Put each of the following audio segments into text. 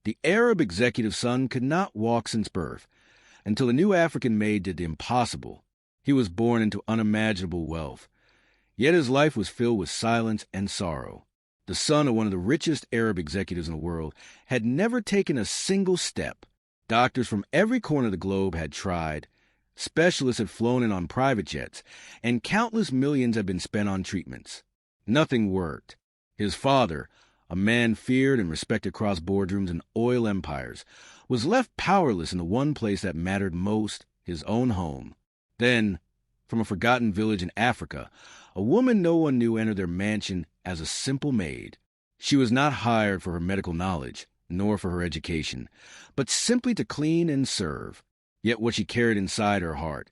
The Arab executive's son could not walk since birth, until a new African maid did the impossible. He was born into unimaginable wealth. Yet his life was filled with silence and sorrow. The son of one of the richest Arab executives in the world had never taken a single step. Doctors from every corner of the globe had tried. Specialists had flown in on private jets, and countless millions had been spent on treatments. Nothing worked. His father, a man feared and respected across boardrooms and oil empires, was left powerless in the one place that mattered most, his own home. Then, from a forgotten village in Africa, a woman no one knew entered their mansion as a simple maid. She was not hired for her medical knowledge, nor for her education, but simply to clean and serve. Yet what she carried inside her heart,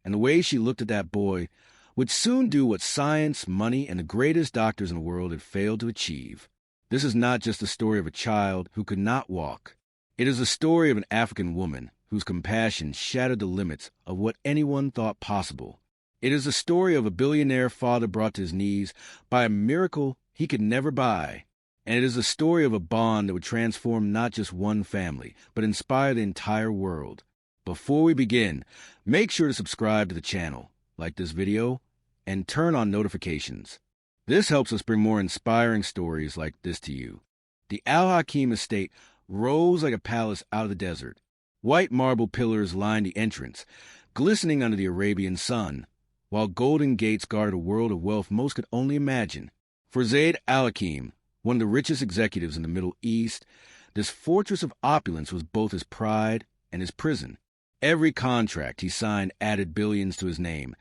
and the way she looked at that boy, would soon do what science, money, and the greatest doctors in the world had failed to achieve. This is not just the story of a child who could not walk. It is the story of an African woman whose compassion shattered the limits of what anyone thought possible. It is the story of a billionaire father brought to his knees by a miracle he could never buy. And it is the story of a bond that would transform not just one family, but inspire the entire world. Before we begin, make sure to subscribe to the channel, like this video, and turn on notifications. This helps us bring more inspiring stories like this to you. The Al Hakim estate rose like a palace out of the desert. White marble pillars lined the entrance, glistening under the Arabian sun, while golden gates guarded a world of wealth most could only imagine. For Zayd Al Hakim, one of the richest executives in the Middle East, this fortress of opulence was both his pride and his prison. Every contract he signed added billions to his name.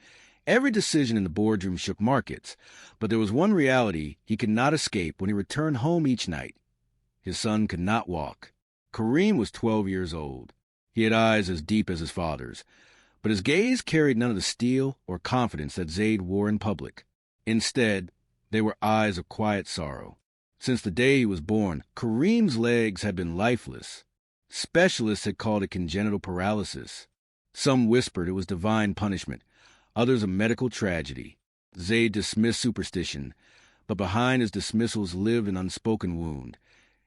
Every decision in the boardroom shook markets. But there was one reality he could not escape when he returned home each night. His son could not walk. Kareem was 12 years old. He had eyes as deep as his father's, but his gaze carried none of the steel or confidence that Zayd wore in public. Instead, they were eyes of quiet sorrow. Since the day he was born, Kareem's legs had been lifeless. Specialists had called it congenital paralysis. Some whispered it was divine punishment, others a medical tragedy. Zayd dismissed superstition, but behind his dismissals lived an unspoken wound.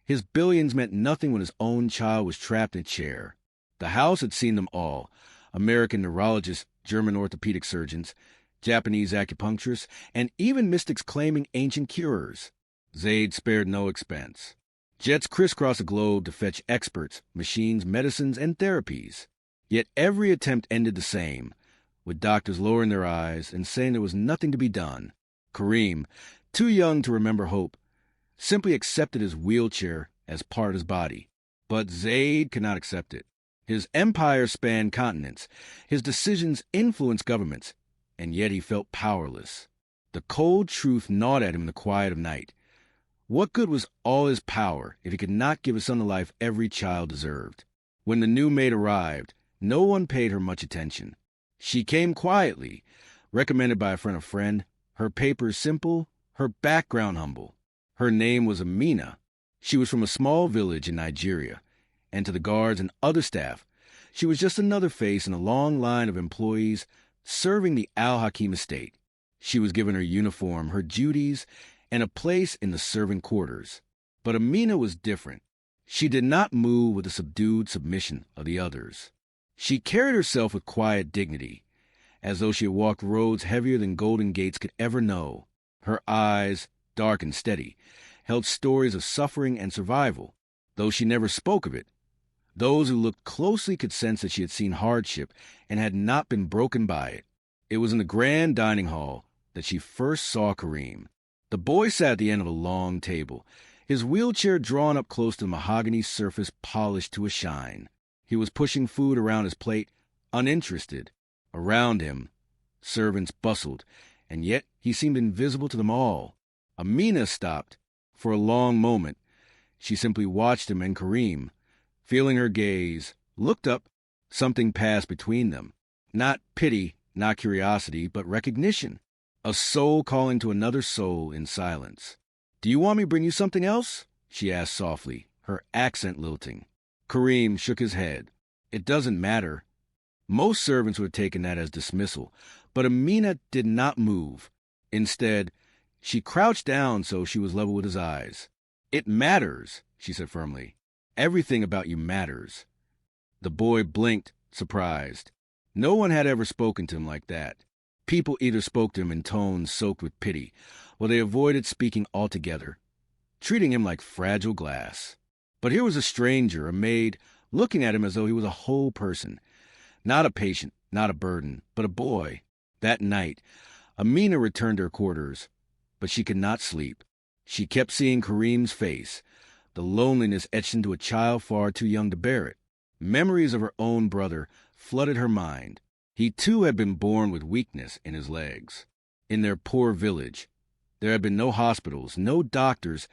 His billions meant nothing when his own child was trapped in a chair. The house had seen them all: American neurologists, German orthopedic surgeons, Japanese acupuncturists, and even mystics claiming ancient cures. Zayd spared no expense. Jets crisscrossed the globe to fetch experts, machines, medicines, and therapies. Yet every attempt ended the same, with doctors lowering their eyes and saying there was nothing to be done. Kareem, too young to remember hope, simply accepted his wheelchair as part of his body. But Zayd could not accept it. His empire spanned continents. His decisions influenced governments, and yet he felt powerless. The cold truth gnawed at him in the quiet of night. What good was all his power if he could not give his son the life every child deserved? When the new maid arrived, no one paid her much attention. She came quietly, recommended by a friend of friend, her papers simple, her background humble. Her name was Amina. She was from a small village in Nigeria, and to the guards and other staff, she was just another face in a long line of employees serving the Al Hakim estate. She was given her uniform, her duties, and a place in the servant quarters. But Amina was different. She did not move with the subdued submission of the others. She carried herself with quiet dignity, as though she had walked roads heavier than golden gates could ever know. Her eyes, dark and steady, held stories of suffering and survival, though she never spoke of it. Those who looked closely could sense that she had seen hardship and had not been broken by it. It was in the grand dining hall that she first saw Kareem. The boy sat at the end of a long table, his wheelchair drawn up close to the mahogany surface polished to a shine. He was pushing food around his plate, uninterested. Around him, servants bustled, and yet he seemed invisible to them all. Amina stopped. For a long moment, she simply watched him and Kareem. Feeling her gaze, looked up. Something passed between them. Not pity, not curiosity, but recognition. A soul calling to another soul in silence. "Do you want me to bring you something else?" she asked softly, her accent lilting. Kareem shook his head. "It doesn't matter." Most servants would have taken that as dismissal, but Amina did not move. Instead, she crouched down so she was level with his eyes. "It matters," she said firmly. Everything about you matters." The boy blinked, surprised. No one had ever spoken to him like that. People either spoke to him in tones soaked with pity, or they avoided speaking altogether, treating him like fragile glass. But here was a stranger, a maid, looking at him as though he was a whole person. Not a patient, not a burden, but a boy. That night, Amina returned to her quarters, but she could not sleep. She kept seeing Kareem's face, the loneliness etched into a child far too young to bear it. Memories of her own brother flooded her mind. He too had been born with weakness in his legs. In their poor village, there had been no hospitals, no doctors,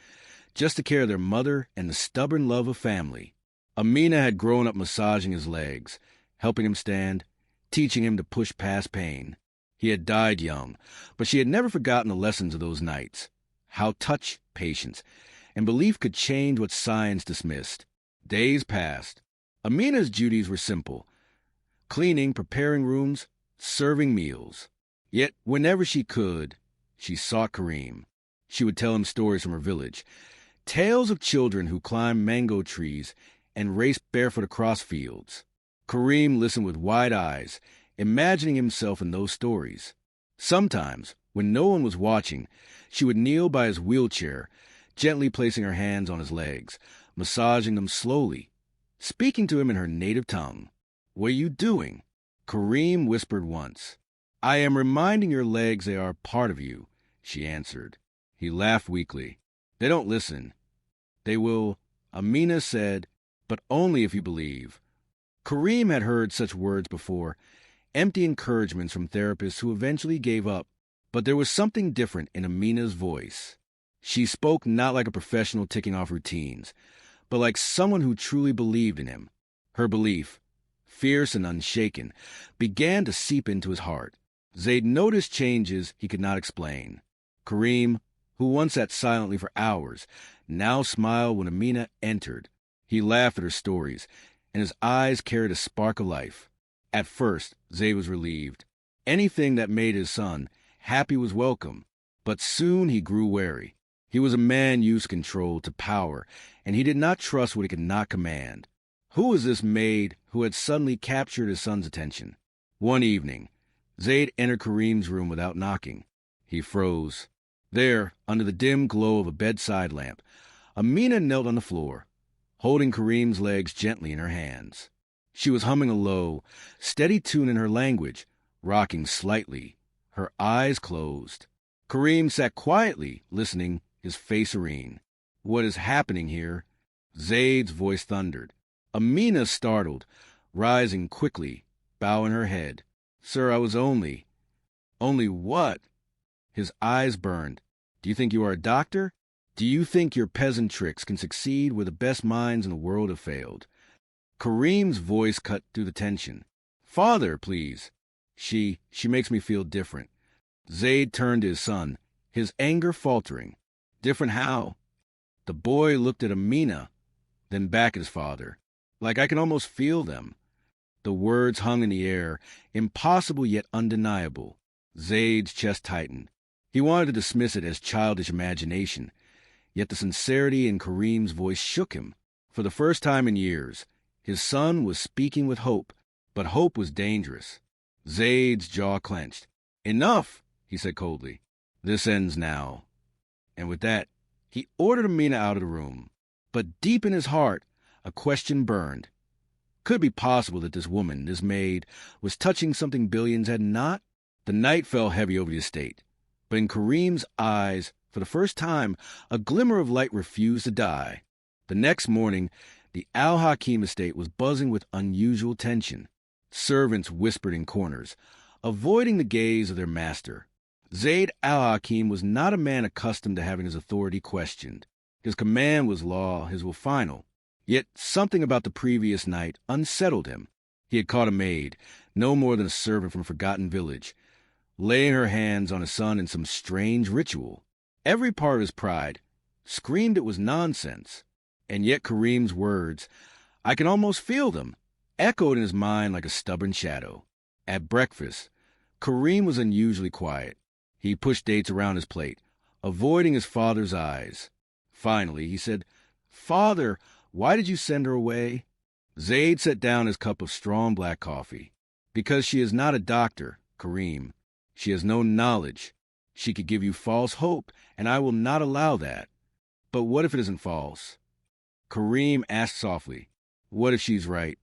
just the care of their mother and the stubborn love of family. Amina had grown up massaging his legs, helping him stand, teaching him to push past pain. He had died young, but she had never forgotten the lessons of those nights, how touch, patience, and belief could change what science dismissed. Days passed. Amina's duties were simple: cleaning, preparing rooms, serving meals. Yet, whenever she could, she sought Kareem. She would tell him stories from her village, tales of children who climbed mango trees and raced barefoot across fields. Kareem listened with wide eyes, imagining himself in those stories. Sometimes, when no one was watching, she would kneel by his wheelchair, gently placing her hands on his legs, massaging them slowly, speaking to him in her native tongue. "What are you doing?" Kareem whispered once. "I am reminding your legs they are part of you," she answered. He laughed weakly. "They don't listen." "They will," Amina said, "but only if you believe." Kareem had heard such words before, empty encouragements from therapists who eventually gave up. But there was something different in Amina's voice. She spoke not like a professional ticking off routines, but like someone who truly believed in him. Her belief, fierce and unshaken, began to seep into his heart. Zayd noticed changes he could not explain. Kareem, who once sat silently for hours, now smiled when Amina entered. He laughed at her stories, and his eyes carried a spark of life. At first, Zayd was relieved. Anything that made his son happy was welcome, but soon he grew wary. He was a man used to control, to power, and he did not trust what he could not command. Who was this maid who had suddenly captured his son's attention? One evening, Zayd entered Kareem's room without knocking. He froze. There, under the dim glow of a bedside lamp, Amina knelt on the floor, holding Kareem's legs gently in her hands. She was humming a low, steady tune in her language, rocking slightly, her eyes closed. Kareem sat quietly, listening, his face serene. "What is happening here?" Zayd's voice thundered. Amina startled, rising quickly, bowing her head. "Sir, I was only..." "Only what?" His eyes burned. "Do you think you are a doctor? Do you think your peasant tricks can succeed where the best minds in the world have failed?" Kareem's voice cut through the tension. "Father, please." She makes me feel different." Zayd turned to his son, his anger faltering. "Different how?" The boy looked at Amina, then back at his father. "Like I can almost feel them." The words hung in the air, impossible yet undeniable. Zayd's chest tightened. He wanted to dismiss it as childish imagination, yet the sincerity in Kareem's voice shook him. For the first time in years, his son was speaking with hope, but hope was dangerous. Zayd's jaw clenched. "Enough," he said coldly. "This ends now." And with that, he ordered Amina out of the room. But deep in his heart, a question burned. Could it be possible that this woman, this maid, was touching something billions had not? The night fell heavy over the estate, but in Kareem's eyes, for the first time, a glimmer of light refused to die. The next morning, the Al-Hakim estate was buzzing with unusual tension. Servants whispered in corners, avoiding the gaze of their master. Zayd al-Hakim was not a man accustomed to having his authority questioned. His command was law, his will final. Yet something about the previous night unsettled him. He had caught a maid, no more than a servant from a forgotten village, laying her hands on his son in some strange ritual. Every part of his pride screamed it was nonsense. And yet Kareem's words, "I can almost feel them," echoed in his mind like a stubborn shadow. At breakfast, Kareem was unusually quiet. He pushed dates around his plate, avoiding his father's eyes. Finally, he said, "Father, Why did you send her away?" Zayd set down his cup of strong black coffee. "Because she is not a doctor, Kareem. She has no knowledge. She could give you false hope, and I will not allow that." "But what if it isn't false?" Kareem asked softly. "What if she's right?"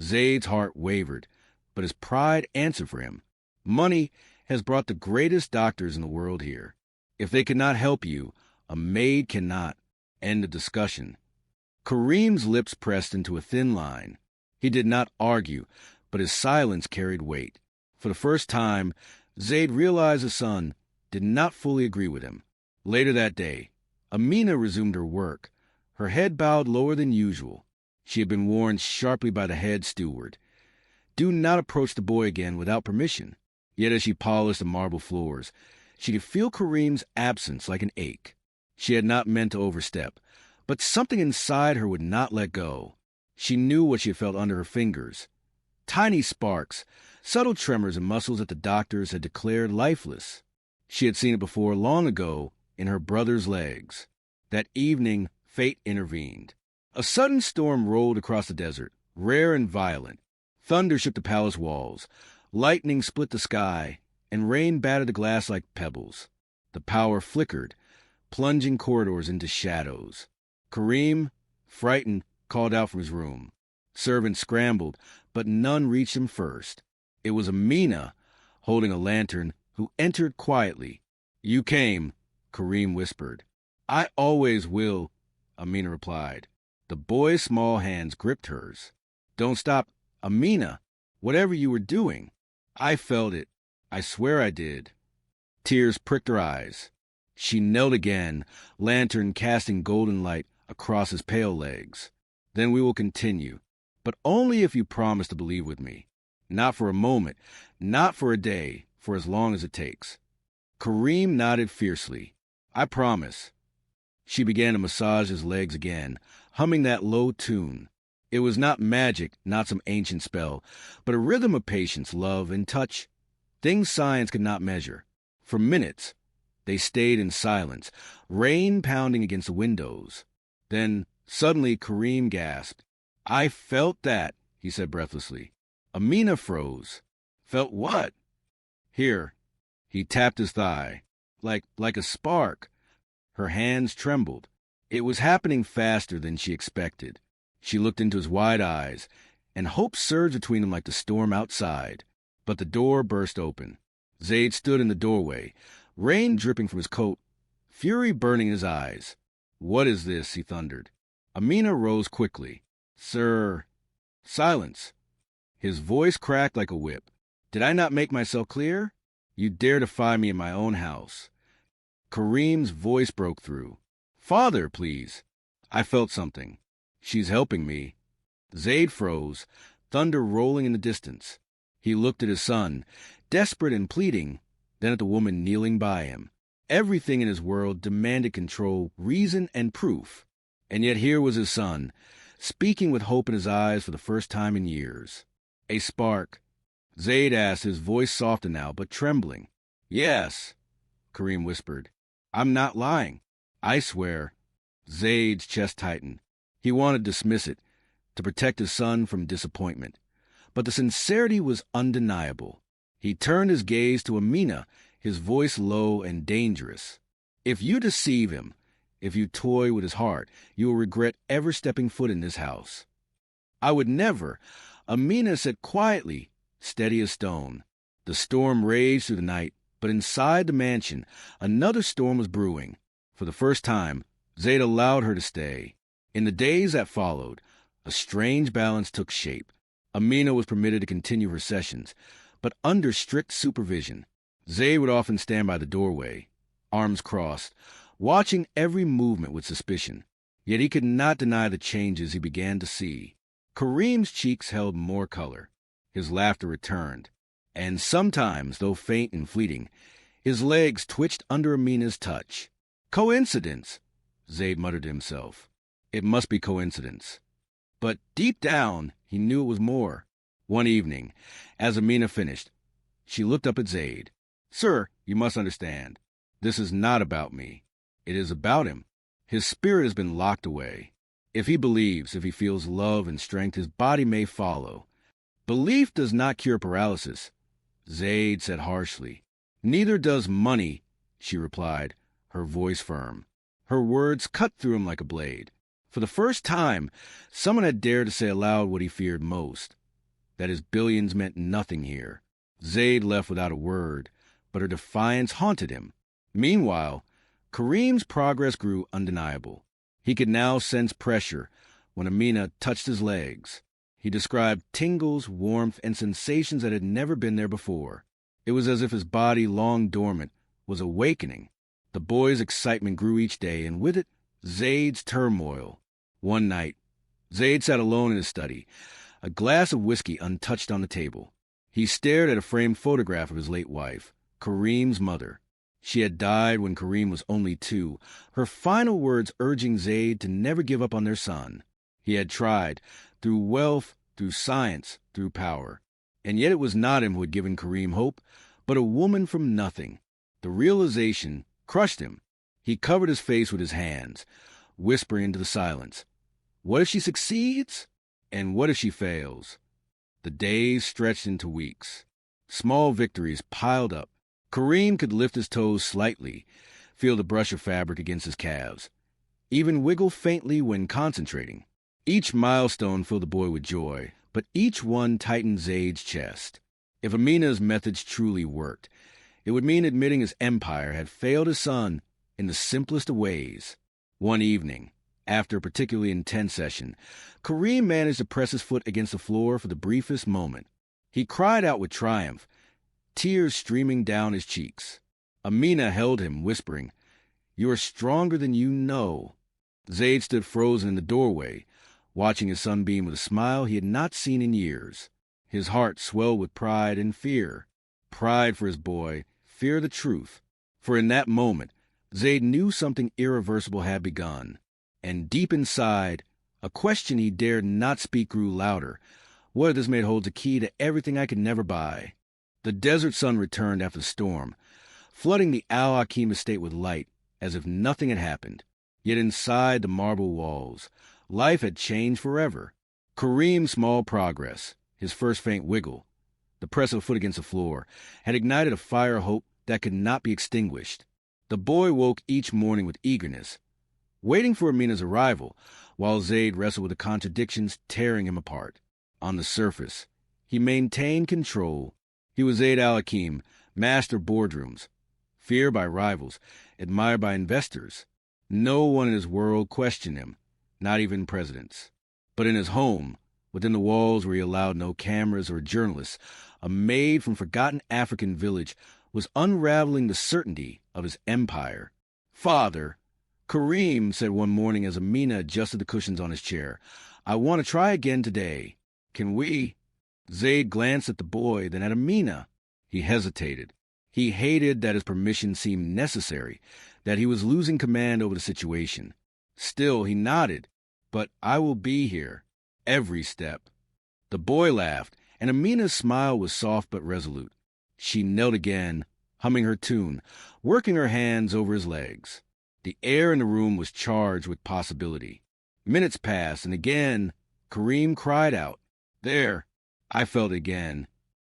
Zayd's heart wavered, but his pride answered for him. "Money has brought the greatest doctors in the world here. If they cannot help you, a maid cannot." End of discussion. Kareem's lips pressed into a thin line. He did not argue, but his silence carried weight. For the first time, Zayd realized his son did not fully agree with him. Later that day, Amina resumed her work, her head bowed lower than usual. She had been warned sharply by the head steward. Do not approach the boy again without permission. Yet as she polished the marble floors, she could feel Kareem's absence like an ache. She had not meant to overstep, but something inside her would not let go. She knew what she had felt under her fingers. Tiny sparks, subtle tremors in muscles that the doctors had declared lifeless. She had seen it before long ago in her brother's legs. That evening, fate intervened. A sudden storm rolled across the desert, rare and violent. Thunder shook the palace walls, lightning split the sky, and rain battered the glass like pebbles. The power flickered, plunging corridors into shadows. Kareem, frightened, called out from his room. Servants scrambled, but none reached him first. It was Amina, holding a lantern, who entered quietly. "You came," Kareem whispered. "I always will," Amina replied. The boy's small hands gripped hers. "Don't stop, Amina, whatever you were doing." "I felt it. I swear I did." Tears pricked her eyes. She knelt again, lantern casting golden light across his pale legs. "Then we will continue, but only if you promise to believe with me. Not for a moment, not for a day, for as long as it takes." Kareem nodded fiercely. "I promise." She began to massage his legs again, humming that low tune. It was not magic, not some ancient spell, but a rhythm of patience, love, and touch. Things science could not measure. For minutes, they stayed in silence, rain pounding against the windows. Then, suddenly, Kareem gasped. "I felt that," he said breathlessly. Amina froze. "Felt what?" "Here." He tapped his thigh. Like a spark." Her hands trembled. It was happening faster than she expected. She looked into his wide eyes, and hope surged between them like the storm outside. But the door burst open. Zayd stood in the doorway, rain dripping from his coat, fury burning in his eyes. "What is this?" he thundered. Amina rose quickly. "Sir." "Silence." His voice cracked like a whip. "Did I not make myself clear? You dare defy me in my own house." Kareem's voice broke through. "Father, please." "I felt something." "She's helping me." Zayd froze, thunder rolling in the distance. He looked at his son, desperate and pleading, then at the woman kneeling by him. Everything in his world demanded control, reason, and proof. And yet here was his son, speaking with hope in his eyes for the first time in years. "A spark?" Zayd asked, his voice softened now, but trembling. "Yes," Kareem whispered. "I'm not lying. I swear." Zayd's chest tightened. He wanted to dismiss it, to protect his son from disappointment. But the sincerity was undeniable. He turned his gaze to Amina, his voice low and dangerous. "If you deceive him, if you toy with his heart, you will regret ever stepping foot in this house." "I would never," Amina said quietly, steady as stone. The storm raged through the night, but inside the mansion, another storm was brewing. For the first time, Zayd allowed her to stay. In the days that followed, a strange balance took shape. Amina was permitted to continue her sessions, but under strict supervision. Zayd would often stand by the doorway, arms crossed, watching every movement with suspicion. Yet he could not deny the changes he began to see. Kareem's cheeks held more color. His laughter returned. And sometimes, though faint and fleeting, his legs twitched under Amina's touch. "Coincidence," Zayd muttered to himself. It must be coincidence. But deep down, he knew it was more. One evening, as Amina finished, she looked up at Zayd. "Sir, you must understand. This is not about me. It is about him. His spirit has been locked away." If he believes, if he feels love and strength, his body may follow. Belief does not cure paralysis, Zaid said harshly. Neither does money, she replied, her voice firm. Her words cut through him like a blade. For the first time, someone had dared to say aloud what he feared most, that his billions meant nothing here. Zaid left without a word, but her defiance haunted him. Meanwhile, Kareem's progress grew undeniable. He could now sense pressure when Amina touched his legs. He described tingles, warmth, and sensations that had never been there before. It was as if his body, long dormant, was awakening. The boy's excitement grew each day, and with it, Zaid's turmoil. One night, Zaid sat alone in his study, a glass of whiskey untouched on the table. He stared at a framed photograph of his late wife, Kareem's mother. She had died when Kareem was only 2, her final words urging Zaid to never give up on their son. He had tried, through wealth, through science, through power. And yet it was not him who had given Kareem hope, but a woman from nothing. The realization crushed him. He covered his face with his hands, whispering into the silence, "What if she succeeds? And what if she fails?" The days stretched into weeks. Small victories piled up. Kareem could lift his toes slightly, feel the brush of fabric against his calves, even wiggle faintly when concentrating. Each milestone filled the boy with joy, but each one tightened Zaid's chest. If Amina's methods truly worked, it would mean admitting his empire had failed his son in the simplest of ways. One evening, after a particularly intense session, Kareem managed to press his foot against the floor for the briefest moment. He cried out with triumph, tears streaming down his cheeks. Amina held him, whispering, "You are stronger than you know." Zaid stood frozen in the doorway, watching his son beam with a smile he had not seen in years. His heart swelled with pride and fear. Pride for his boy, fear of the truth. For in that moment, Zaid knew something irreversible had begun. And deep inside, a question he dared not speak grew louder. What if this maid holds a key to everything I could never buy? The desert sun returned after the storm, flooding the Al Hakim estate with light, as if nothing had happened. Yet inside the marble walls, life had changed forever. Kareem's small progress, his first faint wiggle, the press of a foot against the floor, had ignited a fire of hope that could not be extinguished. The boy woke each morning with eagerness, waiting for Amina's arrival, while Zaid wrestled with the contradictions tearing him apart. On the surface, he maintained control. He was Zaid al-Hakim, master of boardrooms, feared by rivals, admired by investors. No one in his world questioned him, not even presidents. But in his home, within the walls where he allowed no cameras or journalists, a maid from forgotten African village was unraveling the certainty of his empire. "Father," Kareem said one morning as Amina adjusted the cushions on his chair, "I want to try again today. Can we?" Zaid glanced at the boy, then at Amina. He hesitated. He hated that his permission seemed necessary, that he was losing command over the situation. Still, he nodded. "But I will be here, every step." The boy laughed, and Amina's smile was soft but resolute. She knelt again, humming her tune, working her hands over his legs. The air in the room was charged with possibility. Minutes passed, and again Kareem cried out, "There!" I felt it again.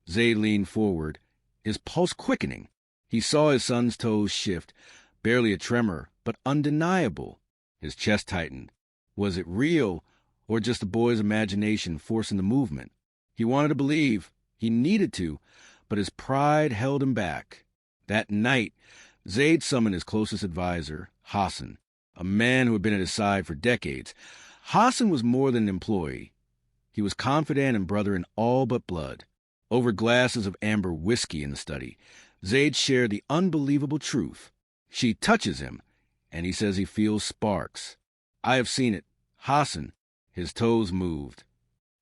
Zaid leaned forward, his pulse quickening. He saw his son's toes shift, barely a tremor, but undeniable. His chest tightened. Was it real, or just the boy's imagination forcing the movement? He wanted to believe. He needed to, but his pride held him back. That night, Zaid summoned his closest advisor, Hassan, a man who had been at his side for decades. Hassan was more than an employee. He was confidant and brother in all but blood. Over glasses of amber whiskey in the study, Zaid shared the unbelievable truth. She touches him, and he says he feels sparks. I have seen it. Hassan, his toes moved.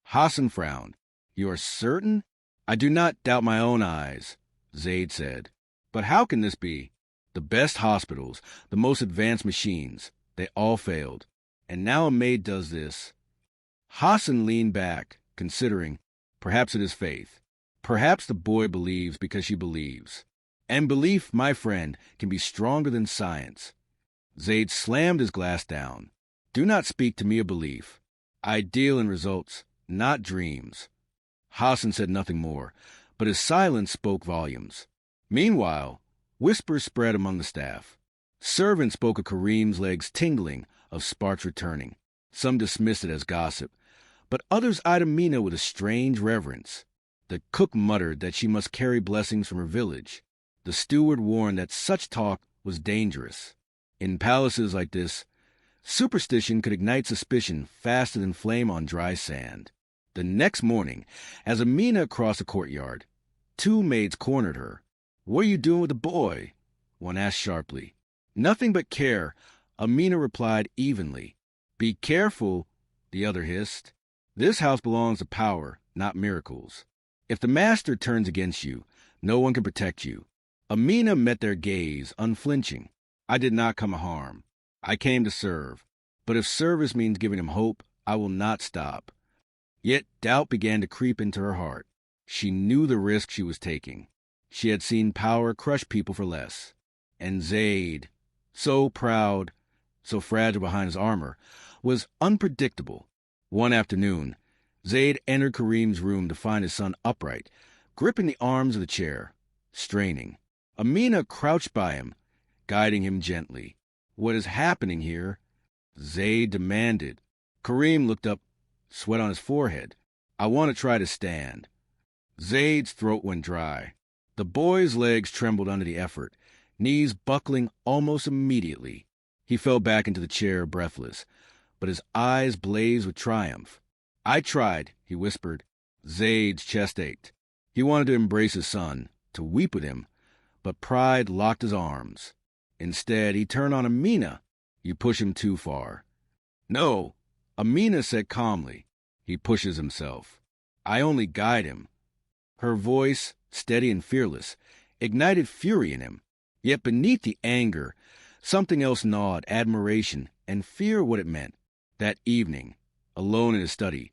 Hassan frowned. "You are certain?" "I do not doubt my own eyes," Zaid said. "But how can this be? The best hospitals, the most advanced machines, they all failed. And now a maid does this." Hassan leaned back, considering. Perhaps it is faith. Perhaps the boy believes because she believes. And belief, my friend, can be stronger than science. Zaid slammed his glass down. Do not speak to me of belief. I deal in results, not dreams. Hassan said nothing more, but his silence spoke volumes. Meanwhile, whispers spread among the staff. Servants spoke of Kareem's legs tingling, of Sparks returning. Some dismissed it as gossip, but others eyed Amina with a strange reverence. The cook muttered that she must carry blessings from her village. The steward warned that such talk was dangerous. In palaces like this, superstition could ignite suspicion faster than flame on dry sand. The next morning, as Amina crossed the courtyard, two maids cornered her. "What are you doing with the boy?" one asked sharply. "Nothing but care," Amina replied evenly. "Be careful," the other hissed. "This house belongs to power, not miracles. If the master turns against you, no one can protect you." Amina met their gaze, unflinching. "I did not come to harm. I came to serve. But if service means giving him hope, I will not stop." Yet doubt began to creep into her heart. She knew the risk she was taking. She had seen power crush people for less. And Zaid, so proud, so fragile behind his armor, was unpredictable. One afternoon, Zaid entered Kareem's room to find his son upright, gripping the arms of the chair, straining. Amina crouched by him, guiding him gently. "What is happening here?" Zaid demanded. Kareem looked up, sweat on his forehead. "I want to try to stand." Zaid's throat went dry. The boy's legs trembled under the effort, knees buckling almost immediately. He fell back into the chair, breathless, but his eyes blazed with triumph. "I tried," he whispered. Zaid's chest ached. He wanted to embrace his son, to weep with him, but pride locked his arms. Instead, he turned on Amina. "You push him too far." "No," Amina said calmly. "He pushes himself. I only guide him." Her voice, steady and fearless, ignited fury in him. Yet beneath the anger, something else gnawed, admiration, and fear what it meant. That evening, alone in his study,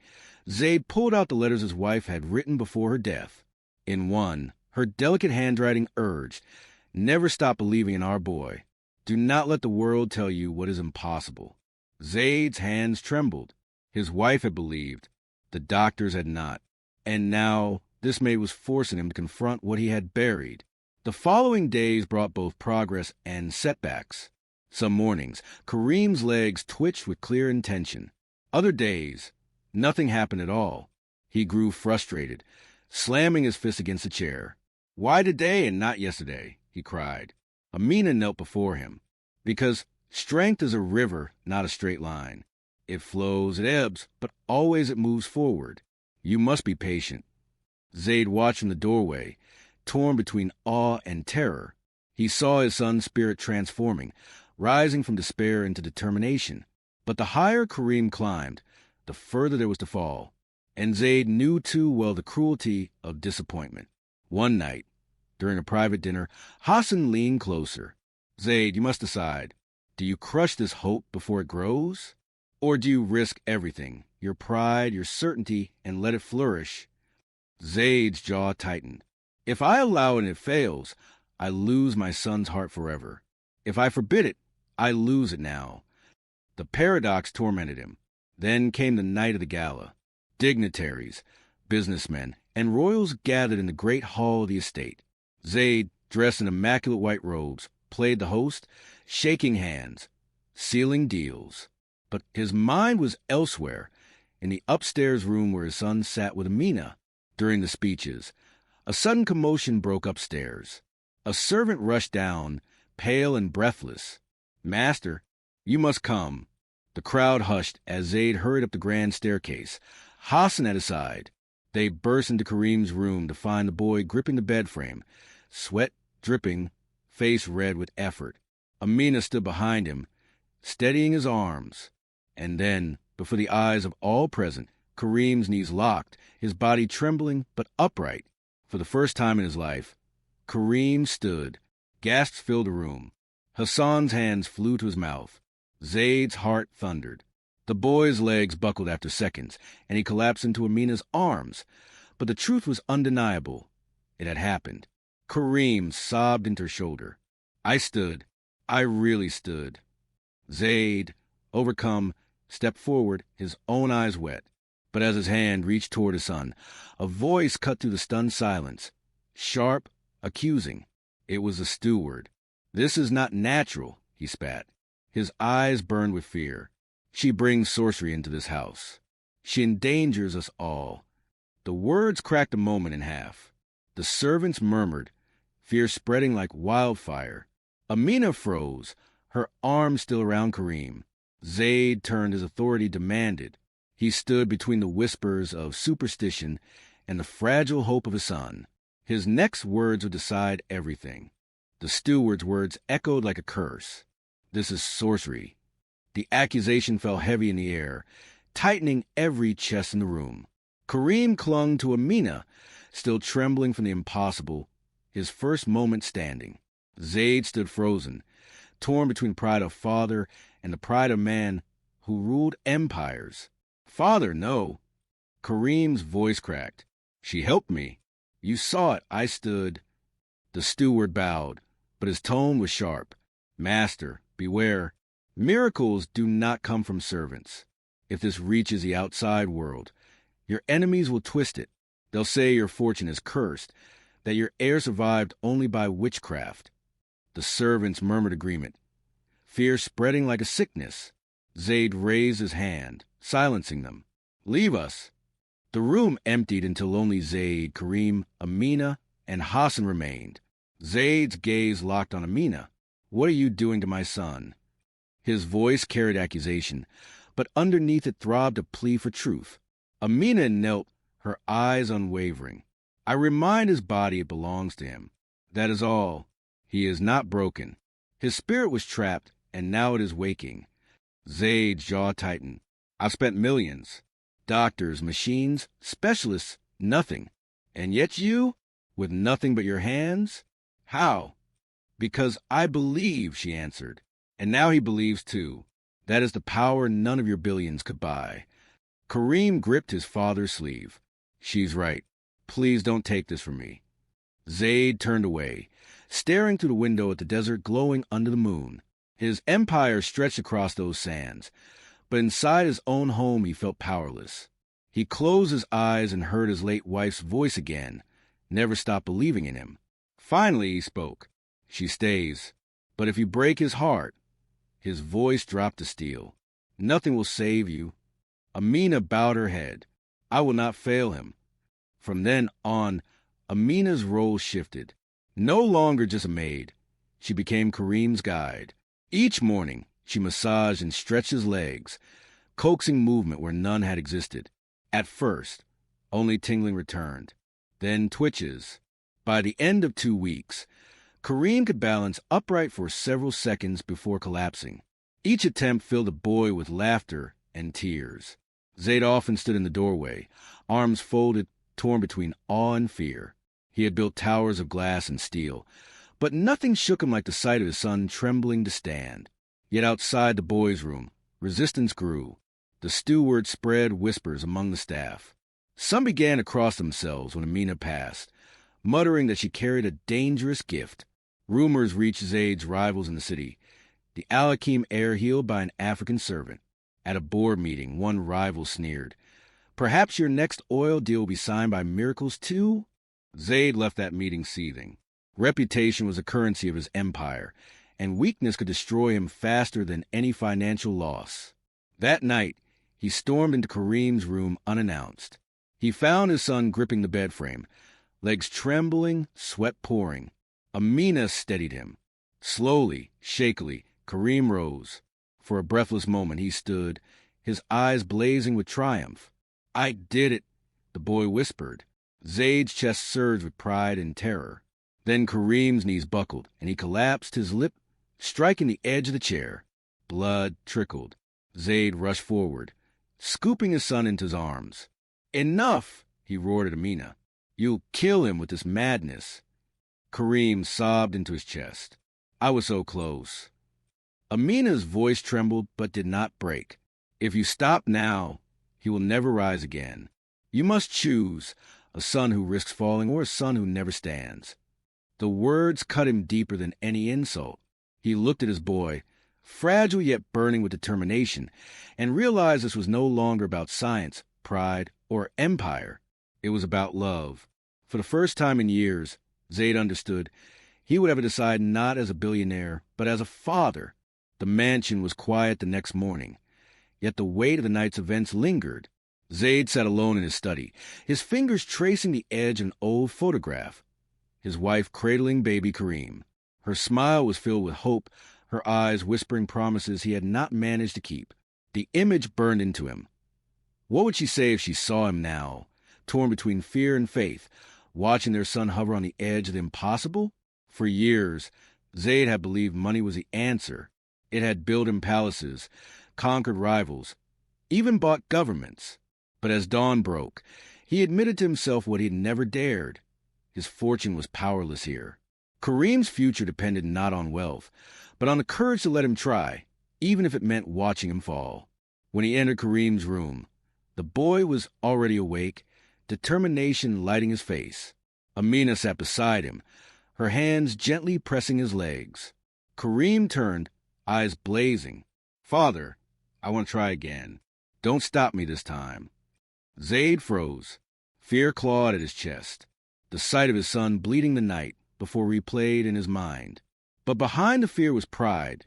Zaid pulled out the letters his wife had written before her death. In one, her delicate handwriting urged, "Never stop believing in our boy. Do not let the world tell you what is impossible." Zaid's hands trembled. His wife had believed. The doctors had not. And now this maid was forcing him to confront what he had buried. The following days brought both progress and setbacks. Some mornings, Kareem's legs twitched with clear intention. Other days, nothing happened at all. He grew frustrated, slamming his fist against the chair. "Why today and not yesterday?" he cried. Amina knelt before him. "Because strength is a river, not a straight line. It flows, it ebbs, but always it moves forward. You must be patient." Zaid watched from the doorway, torn between awe and terror. He saw his son's spirit transforming, rising from despair into determination. But the higher Kareem climbed, the further there was to fall. And Zaid knew too well the cruelty of disappointment. One night, during a private dinner, Hassan leaned closer. "Zaid, you must decide. Do you crush this hope before it grows? Or do you risk everything, your pride, your certainty, and let it flourish?" Zaid's jaw tightened. "If I allow it and it fails, I lose my son's heart forever. If I forbid it, I lose it now." The paradox tormented him. Then came the night of the gala. Dignitaries, businessmen, and royals gathered in the great hall of the estate. Zaid, dressed in immaculate white robes, played the host, shaking hands, sealing deals. But his mind was elsewhere, in the upstairs room where his son sat with Amina. During the speeches, a sudden commotion broke upstairs. A servant rushed down, pale and breathless. "Master, you must come." The crowd hushed as Zaid hurried up the grand staircase, Hassan at his side. They burst into Kareem's room to find the boy gripping the bed frame, sweat dripping, face red with effort. Amina stood behind him, steadying his arms. And then, before the eyes of all present, Kareem's knees locked, his body trembling but upright. For the first time in his life, Kareem stood. Gasps filled the room. Hassan's hands flew to his mouth. Zaid's heart thundered. The boy's legs buckled after seconds, and he collapsed into Amina's arms. But the truth was undeniable. It had happened. Kareem sobbed into her shoulder. "I stood. I really stood." Zaid, overcome, stepped forward, his own eyes wet. But as his hand reached toward his son, a voice cut through the stunned silence, sharp, accusing. It was the steward. "This is not natural," he spat. His eyes burned with fear. "She brings sorcery into this house. She endangers us all." The words cracked a moment in half. The servants murmured, fear spreading like wildfire. Amina froze, her arms still around Kareem. Zayd turned, his authority demanded. He stood between the whispers of superstition and the fragile hope of his son. His next words would decide everything. The steward's words echoed like a curse. "This is sorcery." The accusation fell heavy in the air, tightening every chest in the room. Kareem clung to Amina, still trembling from the impossible, his first moment standing. Zayd stood frozen, torn between pride of father and the pride of man who ruled empires. "Father, no." Kareem's voice cracked. "She helped me. You saw it. I stood." The steward bowed, but his tone was sharp. "Master, beware. Miracles do not come from servants. If this reaches the outside world, your enemies will twist it. They'll say your fortune is cursed, that your heir survived only by witchcraft." The servants murmured agreement, fear spreading like a sickness. Zayd raised his hand, silencing them. "Leave us." The room emptied until only Zayd, Kareem, Amina, and Hassan remained. Zayd's gaze locked on Amina. "What are you doing to my son?" His voice carried accusation, but underneath it throbbed a plea for truth. Amina knelt, her eyes unwavering. "I remind his body it belongs to him. That is all. He is not broken. His spirit was trapped, and now it is waking." Zayd's jaw tightened. "I've spent millions. Doctors, machines, specialists, nothing. And yet you, with nothing but your hands? How?" "Because I believe," she answered. "And now he believes too. That is the power none of your billions could buy." Kareem gripped his father's sleeve. "She's right. Please don't take this from me." Zayd turned away, staring through the window at the desert glowing under the moon. His empire stretched across those sands, but inside his own home he felt powerless. He closed his eyes and heard his late wife's voice again, never stopped believing in him. Finally he spoke. "She stays. But if you break his heart," his voice dropped to steel, "nothing will save you." Amina bowed her head. "I will not fail him." From then on, Amina's role shifted. No longer just a maid, she became Kareem's guide. Each morning, she massaged and stretched his legs, coaxing movement where none had existed. At first, only tingling returned, then twitches. By the end of 2 weeks, Kareem could balance upright for several seconds before collapsing. Each attempt filled the boy with laughter and tears. Zayd often stood in the doorway, arms folded, torn between awe and fear. He had built towers of glass and steel, but nothing shook him like the sight of his son trembling to stand. Yet outside the boys' room, resistance grew. The steward spread whispers among the staff. Some began to cross themselves when Amina passed, muttering that she carried a dangerous gift. Rumors reached Zayd's rivals in the city. The Al-Hakim heir healed by an African servant. At a board meeting, one rival sneered, "Perhaps your next oil deal will be signed by miracles too?" Zayd left that meeting seething. Reputation was the currency of his empire, and weakness could destroy him faster than any financial loss. That night, he stormed into Kareem's room unannounced. He found his son gripping the bed frame, legs trembling, sweat pouring. Amina steadied him. Slowly, shakily, Kareem rose. For a breathless moment he stood, his eyes blazing with triumph. "I did it," the boy whispered. Zayd's chest surged with pride and terror. Then Kareem's knees buckled, and he collapsed, his lip striking the edge of the chair. Blood trickled. Zayd rushed forward, scooping his son into his arms. "Enough!" he roared at Amina. "You'll kill him with this madness." Kareem sobbed into his chest. "I was so close." Amina's voice trembled but did not break. "If you stop now, he will never rise again. You must choose, a son who risks falling or a son who never stands." The words cut him deeper than any insult. He looked at his boy, fragile yet burning with determination, and realized this was no longer about science, pride, or empire. It was about love. For the first time in years, Zaid understood he would ever decide not as a billionaire, but as a father. The mansion was quiet the next morning, yet the weight of the night's events lingered. Zaid sat alone in his study, his fingers tracing the edge of an old photograph. His wife cradling baby Kareem. Her smile was filled with hope, her eyes whispering promises he had not managed to keep. The image burned into him. What would she say if she saw him now, torn between fear and faith, watching their son hover on the edge of the impossible? For years, Zaid had believed money was the answer. It had built him palaces, conquered rivals, even bought governments. But as dawn broke, he admitted to himself what he had never dared. His fortune was powerless here. Kareem's future depended not on wealth, but on the courage to let him try, even if it meant watching him fall. When he entered Kareem's room, the boy was already awake, determination lighting his face. Amina sat beside him, her hands gently pressing his legs. Kareem turned, eyes blazing. "Father, I want to try again. Don't stop me this time." Zaid froze. Fear clawed at his chest. The sight of his son bleeding the night before replayed in his mind. But behind the fear was pride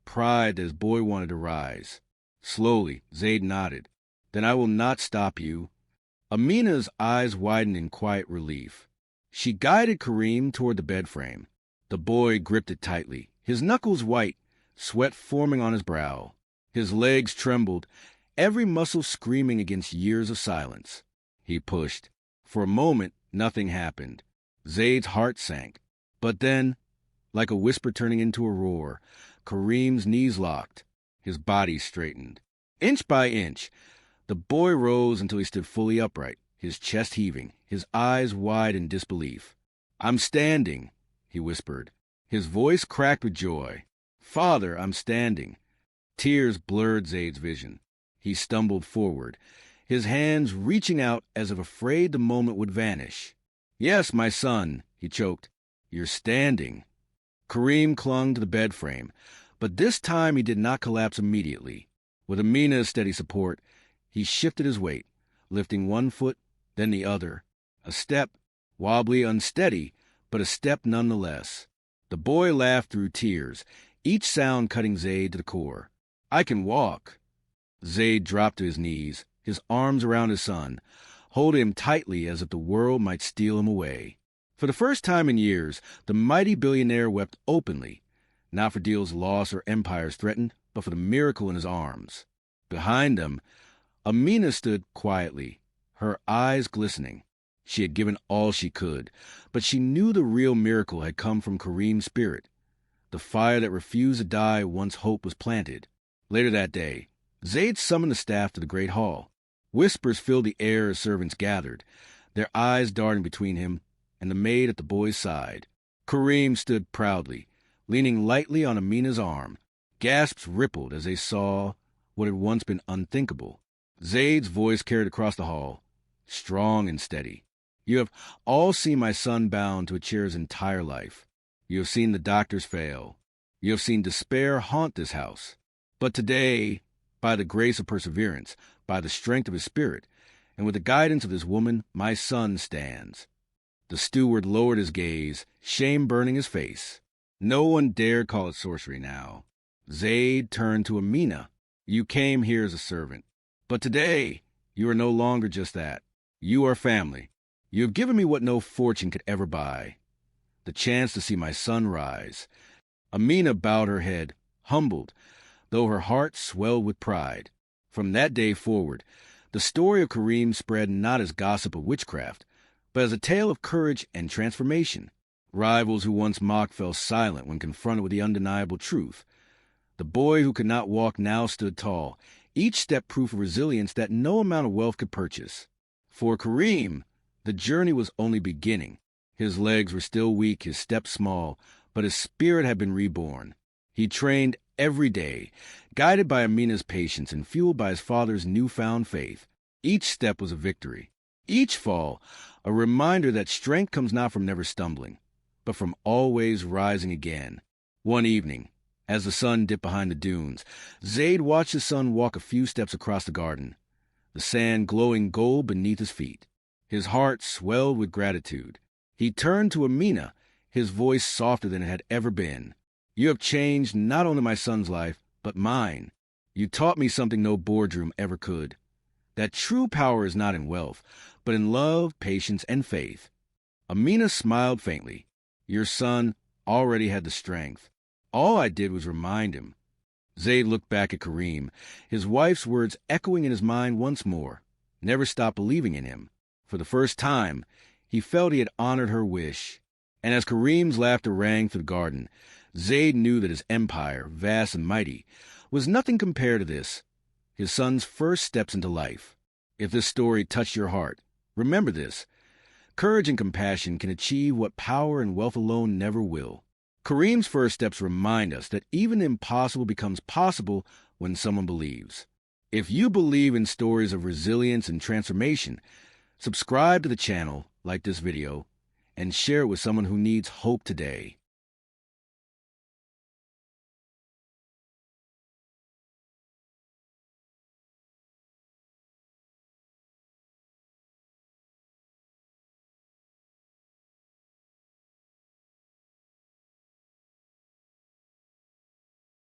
that his boy wanted to rise. Slowly, Zaid nodded. "Then I will not stop you." Amina's eyes widened in quiet relief. She guided Kareem toward the bed frame. The boy gripped it tightly, his knuckles white, sweat forming on his brow. His legs trembled, every muscle screaming against years of silence. He pushed. For a moment, nothing happened. Zaid's heart sank. But then, like a whisper turning into a roar, Kareem's knees locked. His body straightened. Inch by inch, the boy rose until he stood fully upright, his chest heaving, his eyes wide in disbelief. "I'm standing," he whispered. His voice cracked with joy. "Father, I'm standing." Tears blurred Zaid's vision. He stumbled forward, his hands reaching out as if afraid the moment would vanish. "Yes, my son," he choked. "You're standing." Kareem clung to the bed frame, but this time he did not collapse immediately. With Amina's steady support, he shifted his weight, lifting one foot, then the other. A step, wobbly, unsteady, but a step nonetheless. The boy laughed through tears, each sound cutting Zaid to the core. "I can walk." Zaid dropped to his knees, his arms around his son, holding him tightly as if the world might steal him away. For the first time in years, the mighty billionaire wept openly, not for deals lost or empires threatened, but for the miracle in his arms. Behind them, Amina stood quietly, her eyes glistening. She had given all she could, but she knew the real miracle had come from Kareem's spirit, the fire that refused to die once hope was planted. Later that day, Zaid summoned the staff to the great hall. Whispers filled the air as servants gathered, their eyes darting between him and the maid at the boy's side. Kareem stood proudly, leaning lightly on Amina's arm. Gasps rippled as they saw what had once been unthinkable. Zaid's voice carried across the hall, strong and steady. "You have all seen my son bound to a chair his entire life. You have seen the doctors fail. You have seen despair haunt this house. But today, by the grace of perseverance, by the strength of his spirit, and with the guidance of this woman, my son stands." The steward lowered his gaze, shame burning his face. No one dared call it sorcery now. Zaid turned to Amina. "You came here as a servant. But today, you are no longer just that. You are family. You have given me what no fortune could ever buy. The chance to see my son rise." Amina bowed her head, humbled, though her heart swelled with pride. From that day forward, the story of Kareem spread not as gossip of witchcraft, but as a tale of courage and transformation. Rivals who once mocked fell silent when confronted with the undeniable truth. The boy who could not walk now stood tall, each step proof of resilience that no amount of wealth could purchase. For Kareem, the journey was only beginning. His legs were still weak, his steps small, but his spirit had been reborn. He trained every day, guided by Amina's patience and fueled by his father's newfound faith. Each step was a victory. Each fall, a reminder that strength comes not from never stumbling, but from always rising again. One evening, As the sun dipped behind the dunes, Zaid watched his son walk a few steps across the garden, the sand glowing gold beneath his feet. His heart swelled with gratitude. He turned to Amina, his voice softer than it had ever been. "You have changed not only my son's life, but mine. You taught me something no boardroom ever could. That true power is not in wealth, but in love, patience, and faith." Amina smiled faintly. "Your son already had the strength. All I did was remind him." Zaid looked back at Kareem, his wife's words echoing in his mind once more. Never stop believing in him. For the first time, he felt he had honored her wish. And as Kareem's laughter rang through the garden, Zaid knew that his empire, vast and mighty, was nothing compared to this, his son's first steps into life. If this story touched your heart, remember this: courage and compassion can achieve what power and wealth alone never will. Kareem's first steps remind us that even the impossible becomes possible when someone believes. If you believe in stories of resilience and transformation, subscribe to the channel, like this video, and share it with someone who needs hope today.